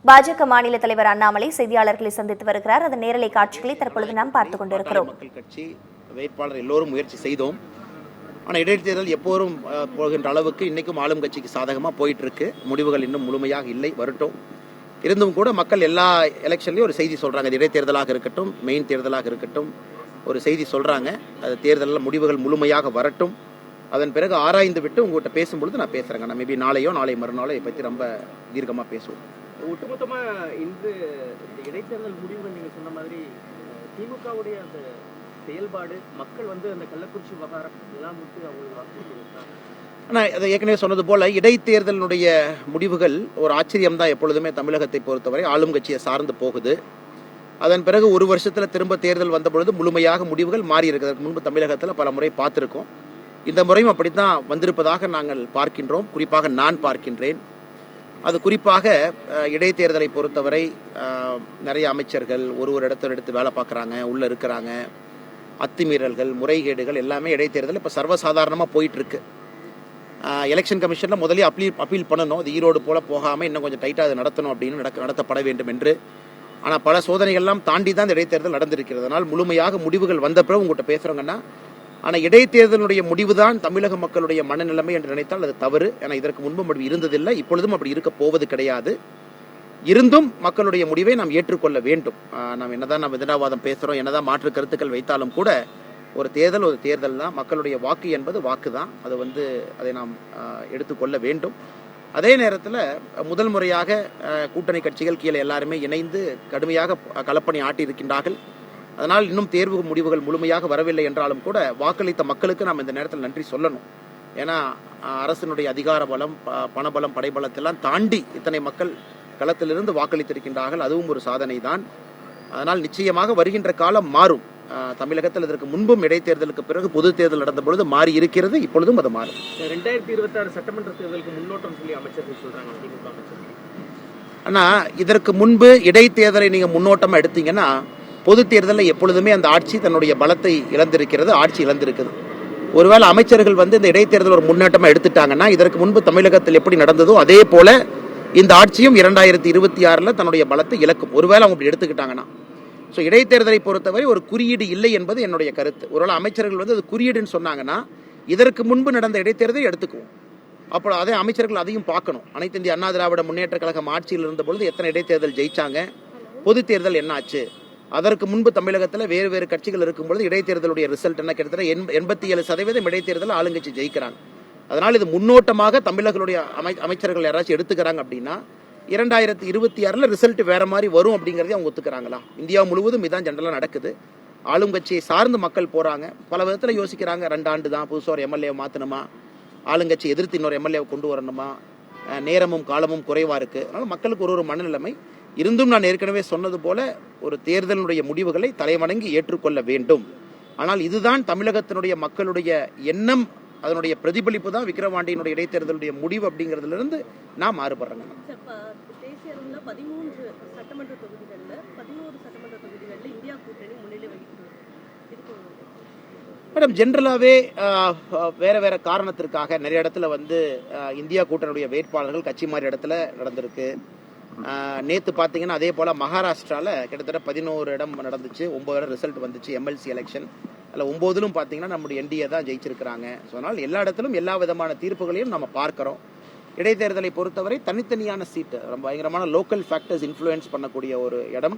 பாஜக மாநில தலைவர் அண்ணாமலை செய்தியாளர்களை சந்தித்து வருகிறார். அதன் நேரலை காட்சிகளை தற்பொழுது நாம் பார்த்துக் கொண்டிருக்கிறோம். மக்கள் கட்சி வேட்பாளர் எல்லோரும் முயற்சி செய்தோம். ஆனால் இடைத்தேர்தல் எப்போதும் போகின்ற அளவுக்கு இன்னைக்கும் ஆளும் கட்சிக்கு சாதகமாக போயிட்டு இருக்கு. முடிவுகள் இன்னும் முழுமையாக இல்லை, வரட்டும். இருந்தும் கூட மக்கள் எல்லா எலெக்ஷன்லையும் ஒரு செய்தி சொல்றாங்க. இடைத்தேர்தலாக இருக்கட்டும், மெயின் தேர்தலாக இருக்கட்டும், ஒரு செய்தி சொல்றாங்க. அது தேர்தலில் முடிவுகள் முழுமையாக வரட்டும். அதன் பிறகு ஆராய்ந்து விட்டு உங்கள்கிட்ட பேசும்பொழுது நான் பேசுறேங்க. நான் மேபி நாளையோ நாளை மறுநாளோ இதை பற்றி ரொம்ப தீர்க்கமாக பேசுவோம். ஒட்டுமொத்தமா இந்த இடைத்தேர்தல் முடிவுகள் நீங்க சொன்ன மாதிரி திமுகவுடைய அந்த செயல்பாடு மக்கள் அந்த கள்ளக்குறிச்சி விவகாரம் எல்லாம் விட்டு அவங்களுக்கு வாக்களிக்கிறாங்க. ஆனால் அதை ஏற்கனவே சொன்னது போல இடைத்தேர்தலினுடைய முடிவுகள் ஒரு ஆச்சரியம் தான். எப்பொழுதுமே தமிழகத்தை பொறுத்தவரை ஆளும் கட்சியை சார்ந்து போகுது. அதன் பிறகு ஒரு வருஷத்துல திரும்ப தேர்தல் வந்த பொழுது முழுமையாக முடிவுகள் மாறி இருக்கிறதுக்கு முன்பு தமிழகத்தில் பல முறை பார்த்திருக்கோம். இந்த முறையும் அப்படித்தான் வந்திருப்பதாக நாங்கள் பார்க்கின்றோம். குறிப்பாக நான் பார்க்கின்றேன். அது குறிப்பாக இடைத்தேர்தலை பொறுத்தவரை நிறைய அமைச்சர்கள் ஒரு இடத்துல எடுத்து வேலை பார்க்குறாங்க, உள்ளே இருக்கிறாங்க. அத்துமீறல்கள், முறைகேடுகள் எல்லாமே இடைத்தேர்தல் இப்போ சர்வசாதாரணமாக போயிட்டு இருக்கு. எலெக்ஷன் கமிஷனில் முதலே அப்பீல் பண்ணணும். அது ஈரோடு போல போகாமல் இன்னும் கொஞ்சம் டைட்டாக அது நடத்தணும் அப்படின்னு நடத்தப்பட வேண்டும் என்று. ஆனால் பல சோதனைகள்லாம் தாண்டி தான் இந்த இடைத்தேர்தல் நடந்திருக்கிறது. அதனால் முழுமையாக முடிவுகள் வந்த பிறகு உங்கள்கிட்ட பேசுகிறோங்கன்னா, ஆனால் இடைத்தேர்தலுடைய முடிவு தான் தமிழக மக்களுடைய மனநிலைமை என்று நினைத்தால் அது தவறு. ஏன்னா இதற்கு முன்பும் அப்படி இருந்ததில்லை, இப்பொழுதும் அப்படி இருக்க போவது கிடையாது. இருந்தும் மக்களுடைய முடிவை நாம் ஏற்றுக்கொள்ள வேண்டும். நாம் என்னதான் நாம் விதண்டாவாதம் பேசுகிறோம், என்னதான் மாற்று கருத்துக்கள் வைத்தாலும் கூட ஒரு தேர்தல் தான். மக்களுடைய வாக்கு என்பது வாக்கு தான். அது அதை நாம் எடுத்துக்கொள்ள வேண்டும். அதே நேரத்தில் முதல் முறையாக கூட்டணி கட்சிகள் கீழே எல்லாருமே இணைந்து கடுமையாக களப்பணி ஆட்டி இருக்கின்றார்கள். அதனால் இன்னும் தேர்வு முடிவுகள் முழுமையாக வரவில்லை என்றாலும் கூட வாக்களித்த மக்களுக்கு நாம் இந்த நேரத்தில் நன்றி சொல்லணும். ஏன்னா அரசினுடைய அதிகார பலம், பணபலம், படைபலத்தெல்லாம் தாண்டி இத்தனை மக்கள் களத்திலிருந்து வாக்களித்திருக்கின்றார்கள். அதுவும் ஒரு சாதனை தான். அதனால் நிச்சயமாக வருகின்ற காலம் மாறும். தமிழகத்தில் இதற்கு முன்பும் இடைத்தேர்தலுக்கு பிறகு பொது தேர்தல் நடந்த பொழுது மாறி இருக்கிறது, இப்பொழுதும் அது மாறும். 2026 சட்டமன்ற தேர்தலுக்கு முன்னோட்டம் சொல்லி அமைச்சர்கள் சொல்றாங்க. ஆனா இதற்கு முன்பு இடைத்தேர்தலை நீங்க முன்னோட்டமா எடுத்தீங்கன்னா பொது தேர்தலில் எப்பொழுதுமே அந்த ஆட்சி தன்னுடைய பலத்தை இழந்திருக்கிறது, ஆட்சி இழந்திருக்குது. ஒருவேளை அமைச்சர்கள் இந்த இடைத்தேர்தல் ஒரு முன்னேற்றமா எடுத்துட்டாங்கன்னா இதற்கு முன்பு தமிழகத்தில் எப்படி நடந்ததோ அதே போல இந்த ஆட்சியும் 2026 தன்னுடைய பலத்தை இழக்கும். ஒருவேளை அவங்க அப்படி எடுத்துக்கிட்டாங்கன்னா. ஸோ இடைத்தேர்தலை பொறுத்தவரை ஒரு குறியீடு இல்லை என்பது என்னுடைய கருத்து. ஒருவேளை அமைச்சர்கள் அது குறியீடுன்னு சொன்னாங்கன்னா இதற்கு முன்பு நடந்த இடைத்தேர்தலை எடுத்துக்குவோம். அப்போ அதே அமைச்சர்கள் அதையும் பார்க்கணும். அனைத்து இந்திய அண்ணா திராவிட முன்னேற்ற கழகம் ஆட்சியில் இருந்த பொழுது எத்தனை இடைத்தேர்தல் ஜெயிச்சாங்க, பொது தேர்தல் என்ன ஆச்சு, அதற்கு முன்பு தமிழகத்தில் வேறு வேறு கட்சிகள் இருக்கும் பொழுது இடைத்தேர்தலுடைய ரிசல்ட் என்ன, கிட்டத்தட்ட 87% இடைத்தேர்தல் ஆளுங்கட்சி ஜெயிக்கிறாங்க. அதனால் இது முன்னோட்டமாக தமிழர்களுடைய அமைச்சர்கள் யாராச்சும் எடுத்துக்கிறாங்க அப்படின்னா 2026 ரிசல்ட் வேற மாதிரி வரும் அப்படிங்கிறதே அவங்க ஒத்துக்கிறாங்களா? இந்தியா முழுவதும் இதான் ஜெனரலாக நடக்குது. ஆளும் கட்சியை சார்ந்து மக்கள் போறாங்க. பல விதத்தில் யோசிக்கிறாங்க. 2 ஆண்டு தான், புதுசாக ஒரு எம்எல்ஏ மாற்றணுமா, ஆளுங்கட்சி எதிர்த்து இன்னொரு எம்எல்ஏவை கொண்டு வரணுமா, நேரமும் காலமும் குறைவா இருக்கு. அதனால மக்களுக்கு ஒரு மனநிலைமை இருந்தும் நான் ஏற்கனவே சொன்னது போல ஒரு தேர்தலுடைய முடிவுகளை தலைவணங்கி ஏற்றுக்கொள்ள வேண்டும். ஆனால் இதுதான் தமிழகத்தினுடைய மக்களுடைய எண்ணம், அதனுடைய பிரதிபலிப்பு தான் விக்கிரவாண்டியினுடைய இடைத்தேர்தலுடைய முடிவு அப்படிங்கிறதுல இருந்து நான் மாறுபடுறேங்க. தேசிய அளவில் 13 சட்டமன்ற தொகுதிகளில் 11 சட்டமன்ற தொகுதிகளில் இந்தியா கூட்டணி முன்னிலை வகிக்கிறது. மேடம், ஜென்ரலாகவே வேற வேற காரணத்திற்காக நிறைய இடத்துல இந்தியா கூட்டணியுடைய வேட்பாளர்கள் கட்சி மாறி இடத்துல நடந்திருக்கு. நேற்று பார்த்தீங்கன்னா அதே போல் மகாராஷ்டிராவில் கிட்டத்தட்ட 11 இடம் நடந்துச்சு, 9 இடம் ரிசல்ட் வந்துச்சு எம்எல்சி எலெக்ஷன். அதில் 9லும் பார்த்தீங்கன்னா நம்முடைய என்டிஏ தான் ஜெயிச்சிருக்கிறாங்க. ஸோ அதனால் எல்லா இடத்திலும் எல்லா விதமான தீர்ப்புகளையும் நம்ம பார்க்குறோம். இடைத்தேர்தலை பொறுத்தவரை தனித்தனியான சீட்டு ரொம்ப பயங்கரமான லோக்கல் ஃபேக்டர்ஸ் இன்ஃப்ளூயன்ஸ் பண்ணக்கூடிய ஒரு இடம்.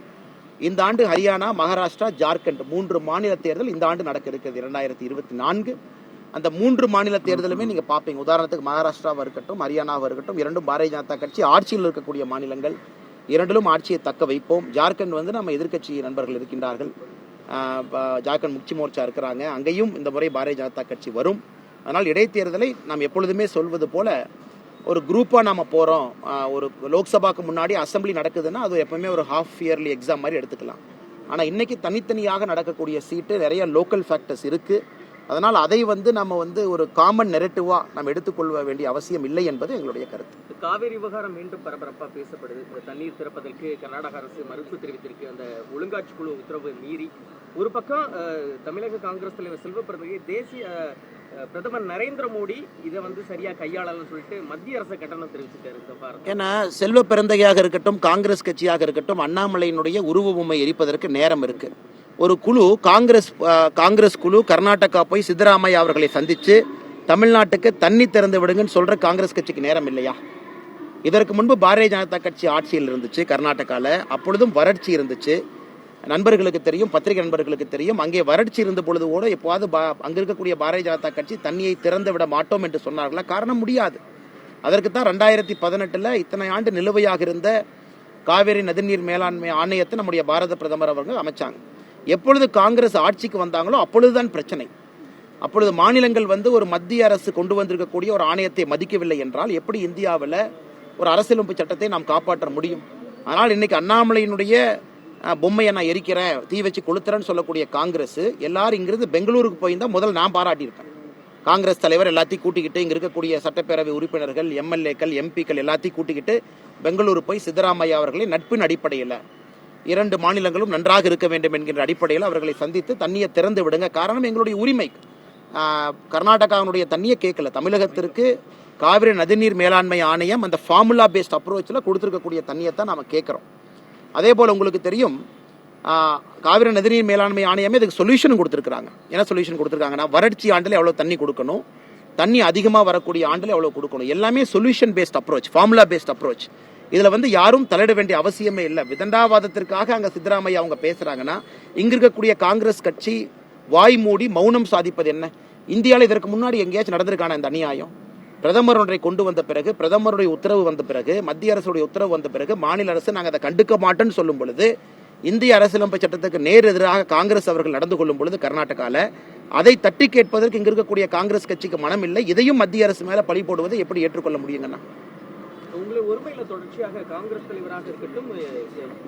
இந்த ஆண்டு ஹரியானா, மகாராஷ்டிரா, ஜார்க்கண்ட் 3 மாநில தேர்தல் இந்த ஆண்டு நடக்க இருக்குது 2024. அந்த 3 மாநில தேர்தலுமே நீங்க பார்ப்பீங்க. உதாரணத்துக்கு மகாராஷ்டிராவாக இருக்கட்டும், ஹரியானாவாக இருக்கட்டும், இரண்டும் பாரதிய ஜனதா கட்சி ஆட்சியில் இருக்கக்கூடிய மாநிலங்கள். இரண்டிலும் ஆட்சியை தக்க வைப்போம். ஜார்க்கண்ட் நம்ம எதிர்கட்சி நண்பர்கள் இருக்கின்றார்கள். ஜார்க்கண்ட் முக்தி மோர்ச்சா இருக்கிறாங்க. அங்கேயும் இந்த முறை பாரதிய ஜனதா கட்சி வரும். அதனால் இடைத்தேர்தலை நாம் எப்பொழுதுமே சொல்வது போல ஒரு குரூப்பாக நாம் போகிறோம். ஒரு லோக்சபாக்கு முன்னாடி அசம்பிளி நடக்குதுன்னா அது எப்பவுமே ஒரு ஹாஃப் இயர்லி எக்ஸாம் மாதிரி எடுத்துக்கலாம். ஆனால் இன்னைக்கு தனித்தனியாக நடக்கக்கூடிய சீட்டு நிறைய லோக்கல் ஃபேக்டர்ஸ் இருக்குது. அதனால் அதை நம்ம ஒரு காமன் நெரட்டிவா நாம் எடுத்துக்கொள்ள வேண்டிய அவசியம் இல்லை என்பது எங்களுடைய கருத்து. காவேரி விவகாரம் மீண்டும் பரபரப்பாக பேசப்படுது. இந்த தண்ணீர் திறப்பதற்கு கர்நாடக அரசு மறுப்பு தெரிவித்திருக்கு. அந்த ஒழுங்காட்சி குழு உத்தரவு மீறி ஒரு பக்கம் தமிழக காங்கிரஸ் தலைவர் செல்வ பிறந்தகை தேசிய பிரதமர் நரேந்திர மோடி இதை வந்து சரியா கையாளலன்னு சொல்லிட்டு மத்திய அரசு கட்டணம் தெரிவிச்சிட்டாரு இந்த வாரம். ஏன்னா செல்வ பெருந்தையாக இருக்கட்டும், காங்கிரஸ் கட்சியாக இருக்கட்டும், அண்ணாமலையினுடைய உருவ பொம்மை எரிப்பதற்கு நேரம் இருக்கு. ஒரு குழு காங்கிரஸ் குழு கர்நாடகா போய் சித்தராமையா அவர்களை சந்திச்சு தமிழ்நாட்டுக்கு தண்ணி திறந்து விடுங்கன்னு சொல்ற காங்கிரஸ் கட்சிக்கு நேரம் இல்லையா? இதற்கு முன்பு பாரதிய ஜனதா கட்சி ஆட்சியில் இருந்துச்சு கர்நாடகாவில். அப்பொழுதும் வறட்சி இருந்துச்சு. நண்பர்களுக்கு தெரியும், பத்திரிகை நண்பர்களுக்கு தெரியும். அங்கே வறட்சி இருந்த பொழுது கூட எப்போது அங்கே இருக்கக்கூடிய பாரதிய ஜனதா கட்சி தண்ணியை திறந்து விட மாட்டோம் என்று சொன்னார்களா? காரணம் முடியாது. அதற்கு தான் 2018 இத்தனை ஆண்டு நிலுவையாக இருந்த காவிரி நதிநீர் மேலாண்மை ஆணையத்தை நம்முடைய பாரத பிரதமர் அவர்கள் அமைச்சாங்க. எப்பொழுது காங்கிரஸ் ஆட்சிக்கு வந்தாங்களோ அப்பொழுதுதான் பிரச்சனை. அப்பொழுது மாநிலங்கள் ஒரு மத்திய அரசு கொண்டு வந்திருக்கக்கூடிய ஒரு ஆணையத்தை மதிக்கவில்லை என்றால் எப்படி இந்தியாவில் ஒரு அரசியலமைப்பு சட்டத்தை நாம் காப்பாற்ற முடியும்? ஆனால் இன்னைக்கு அண்ணாமலையினுடைய பொம்மையை நான் எரிக்கிறேன், தீ வச்சு கொளுத்துறேன்னு சொல்லக்கூடிய காங்கிரஸ் எல்லாரும் இங்கிருந்து பெங்களூருக்கு போயிருந்தா முதல் நான் பாராட்டியிருக்கேன். காங்கிரஸ் தலைவர் எல்லாத்தையும் கூட்டிக்கிட்டு இங்க இருக்கக்கூடிய சட்டப்பேரவை உறுப்பினர்கள், எம்எல்ஏக்கள், எம்பிக்கள் எல்லாத்தையும் கூட்டிக்கிட்டு பெங்களூரு போய் சித்தராமையா அவர்களை நட்பின் அடிப்படையில் 2 மாநிலங்களும் நன்றாக இருக்க வேண்டும் என்கின்ற அடிப்படையில் அவர்களை சந்தித்து தண்ணியை திறந்து விடுங்க. காரணம் எங்களுடைய உரிமை. கர்நாடகாவுடைய தண்ணியை கேட்கல. தமிழகத்திற்கு காவிரி நதிநீர் மேலாண்மை ஆணையம் அந்த ஃபார்முலா பேஸ்ட் அப்ரோச்சில் கொடுத்துருக்கக்கூடிய தண்ணியை தான் நாம் கேட்குறோம். அதே போல் உங்களுக்கு தெரியும், காவிரி நதிநீர் மேலாண்மை ஆணையமே இதுக்கு சொல்யூஷன் கொடுத்துருக்காங்க. என்ன சொல்யூஷன் கொடுத்துருக்காங்கன்னா, வறட்சி ஆண்டில் எவ்வளோ தண்ணி கொடுக்கணும், தண்ணி அதிகமாக வரக்கூடிய ஆண்டில் எவ்வளோ கொடுக்கணும், எல்லாமே solution paste approach, formula paste approach. இதில் யாரும் தலையிட வேண்டிய அவசியமே இல்லை. விதண்டாவாதத்திற்காக அங்கே சித்தராமையா அவங்க பேசுகிறாங்கன்னா, இங்கே இருக்கக்கூடிய காங்கிரஸ் கட்சி வாய் மூடி மௌனம் சாதிப்பது என்ன? இந்தியாவில் இதற்கு முன்னாடி எங்கேயாச்சும் நடந்திருக்கான இந்த அநியாயம்? பிரதமர் ஒன்றை கொண்டு வந்த பிறகு, பிரதமருடைய உத்தரவு வந்த பிறகு, மத்திய அரசுடைய உத்தரவு வந்த பிறகு மாநில அரசு நாங்கள் அதை கண்டுக்க மாட்டோன்னு சொல்லும் பொழுது, இந்திய அரசியலமைப்பு சட்டத்துக்கு நேர் எதிராக காங்கிரஸ் அவர்கள் நடந்து கொள்ளும் பொழுது கர்நாடகாவில் அதை தட்டி கேட்பதற்கு இங்க இருக்கக்கூடிய காங்கிரஸ் கட்சிக்கு மனம் இல்லை. இதையும் மத்திய அரசு மேல பழி போடுவதை எப்படி ஏற்றுக்கொள்ள முடியுங்கன்னா? உங்களை ஒருமையில தொடர்ச்சியாக காங்கிரஸ் தலைவராக இருக்கட்டும்,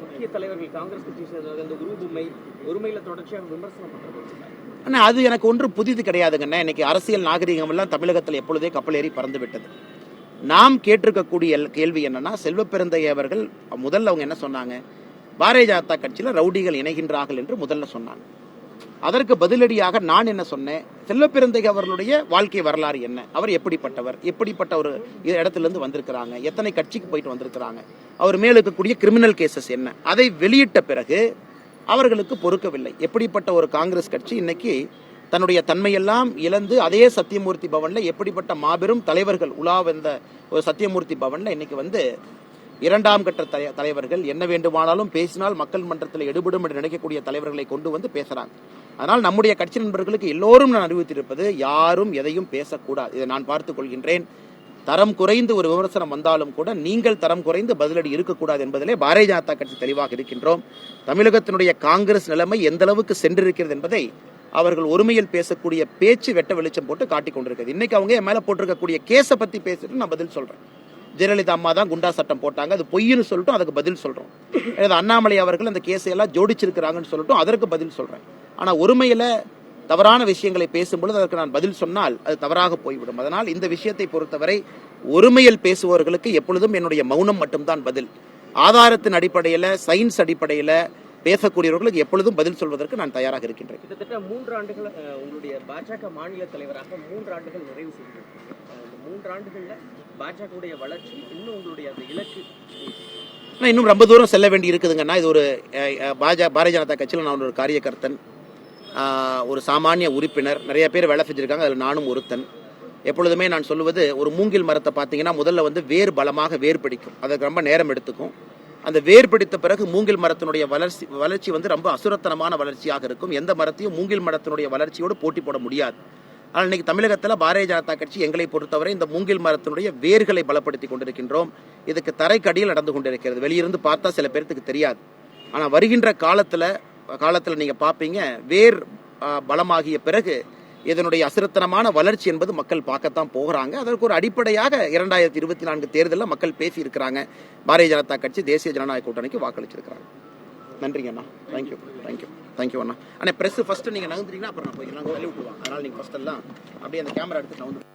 முக்கிய தலைவர்கள் காங்கிரஸ் கட்சி சேர்ந்த இந்த உருவமை ஒருமையில தொடர்ச்சியாக விமர்சனம் பண்றது ஆனால் அது எனக்கு ஒன்று புதிது கிடையாதுங்கண்ணா. இன்னைக்கு அரசியல் நாகரிகம் எல்லாம் தமிழகத்தில் எப்பொழுதே கப்பல் ஏறி பறந்து விட்டது. நாம் கேட்டிருக்கக்கூடிய கேள்வி என்னன்னா, செல்வ பெருந்தைய அவர்கள் முதல்ல அவங்க என்ன சொன்னாங்க? பாரதிய ஜனதா கட்சியில் ரவுடிகள் இணைகின்றார்கள் என்று முதல்ல சொன்னாங்க. அதற்கு பதிலடியாக நான் என்ன சொன்னேன்? செல்வ பெருந்தை அவர்களுடைய வாழ்க்கை வரலாறு என்ன, அவர் எப்படிப்பட்டவர், எப்படிப்பட்ட ஒரு இடத்திலிருந்து வந்திருக்கிறாங்க, எத்தனை கட்சிக்கு போயிட்டு வந்திருக்கிறாங்க, அவர் மேல் இருக்கக்கூடிய கிரிமினல் கேசஸ் என்ன, அதை வெளியிட்ட பிறகு அவர்களுக்கு பொறுக்கவில்லை. எப்படிப்பட்ட ஒரு காங்கிரஸ் கட்சி இன்னைக்கு தன்னுடைய தன்மையெல்லாம் இழந்து அதே சத்தியமூர்த்தி பவன்ல எப்படிப்பட்ட மாபெரும் தலைவர்கள் உலா வந்த ஒரு சத்தியமூர்த்தி பவன்ல இன்னைக்கு இரண்டாம் கட்ட தலைவர்கள் என்ன வேண்டுமானாலும் பேசினால் மக்கள் மன்றத்தில் எடுபடும் என்று நினைக்கக்கூடிய தலைவர்களை கொண்டு வந்து பேசுறாங்க. அதனால் நம்முடைய கட்சி நண்பர்களுக்கு எல்லோரும் நான் அறிவித்திருப்பது, யாரும் எதையும் பேசக்கூடாது. இதை நான் பார்த்துக் கொள்கின்றேன். தரம் குறைந்து ஒரு விமர்சனம் வந்தாலும் கூட நீங்கள் தரம் குறைந்து பதிலடி இருக்கக்கூடாது என்பதிலே பாரதிய ஜனதா கட்சி தெளிவாக இருக்கின்றோம். தமிழகத்தினுடைய காங்கிரஸ் நிலைமை எந்த அளவுக்கு சென்றிருக்கிறது என்பதை அவர்கள் ஒருமையில் பேசக்கூடிய பேச்சு வெட்ட வெளிச்சம் போட்டு காட்டிக் கொண்டிருக்கிறது. இன்னைக்கு அவங்க என் மேல போட்டிருக்கக்கூடிய கேஸை பத்தி பேசிட்டு நான் பதில் சொல்றேன். ஜெயலலிதா அம்மா தான் குண்டா சட்டம் போட்டாங்க, அது பொய்ன்னு சொல்லிட்டு அதுக்கு பதில் சொல்றோம். அண்ணாமலை அவர்கள் அந்த கேஸை எல்லாம் ஜோடிச்சிருக்கிறாங்கன்னு சொல்லிட்டு அதற்கு பதில் சொல்றேன். ஆனா ஒருமையில தவறான விஷயங்களை பேசும்பொழுது அதற்கு நான் பதில் சொன்னால் அது தவறாக போய்விடும். அதனால் இந்த விஷயத்தை பொறுத்தவரை ஒருமையில் பேசுபவர்களுக்கு எப்பொழுதும் என்னுடைய மௌனம் மட்டும்தான் பதில். ஆதாரத்தின் அடிப்படையில், சயின்ஸ் அடிப்படையில் பேசக்கூடியவர்களுக்கு எப்பொழுதும் பதில் சொல்வதற்கு நான் தயாராக இருக்கின்றேன். கிட்டத்தட்ட 3 ஆண்டுகள் உங்களுடைய பாஜக மாநில தலைவராக 3 ஆண்டுகள் நிறைவு செய்திருக்கீங்க. 3 ஆண்டுகள்ல பாஜகவுடைய வளர்ச்சி, இன்னும் உங்களுடைய அந்த இலக்கு இன்னும் ரொம்ப தூரம் செல்ல வேண்டி இருக்குதுங்கன்னா, இது ஒரு பாரதிய ஜனதா கட்சியில் நான் ஒரு காரியகர்த்தன், ஒரு சாமானிய உறுப்பினர், நிறைய பேர் வேலை செஞ்சிருக்காங்க, அதில் நானும் ஒருத்தன். எப்பொழுதுமே நான் சொல்லுவது, ஒரு மூங்கில் மரத்தை பார்த்தீங்கன்னா முதல்ல வேர் பலமாக வேர் பிடிக்கும், அதுக்கு ரொம்ப நேரம் எடுத்துக்கும். அந்த வேர் பிடித்த பிறகு மூங்கில் மரத்தினுடைய வளர்ச்சி ரொம்ப அசுரத்தனமான வளர்ச்சியாக இருக்கும். எந்த மரத்தையும் மூங்கில் மரத்தினுடைய வளர்ச்சியோடு போட்டி போட முடியாது. ஆனால் இன்னைக்கு தமிழகத்தில் பாரதிய ஜனதா கட்சி எங்களை பொறுத்தவரை இந்த மூங்கில் மரத்தினுடைய வேர்களை பலப்படுத்தி கொண்டிருக்கின்றோம். இதுக்கு தரைக்கடியில் நடந்து கொண்டிருக்கிறது. வெளியிருந்து பார்த்தா சில பேருக்கு தெரியாது. ஆனால் வருகின்ற காலத்தில் நீங்க பார்ப்பீங்க, வேர் பலமாகிய பிறகு இதனுடைய அசுரத்தனமான வளர்ச்சி என்பது மக்கள் பார்க்கத்தான் போகிறாங்க. அதற்கு ஒரு அடிப்படையாக 2024 தேர்தலில் மக்கள் பேசி இருக்கிறாங்க. பாரதிய ஜனதா கட்சி தேசிய ஜனநாயக கூட்டணிக்கு வாக்களிச்சிருக்கிறாங்க. நன்றிங்க அண்ணா. தேங்க்யூ அண்ணா. ஆனால் பிரஸ் ஃபர்ஸ்ட் நீங்க நகர்ந்துட்டீங்கன்னா அப்புறம் நான் போய் நாங்கள் வெளியே விட்டுருவாங்க. அதனால நீங்க ஃபர்ஸ்ட் எல்லாம் அப்படியே அந்த கேமரா எடுத்து நகர்ந்து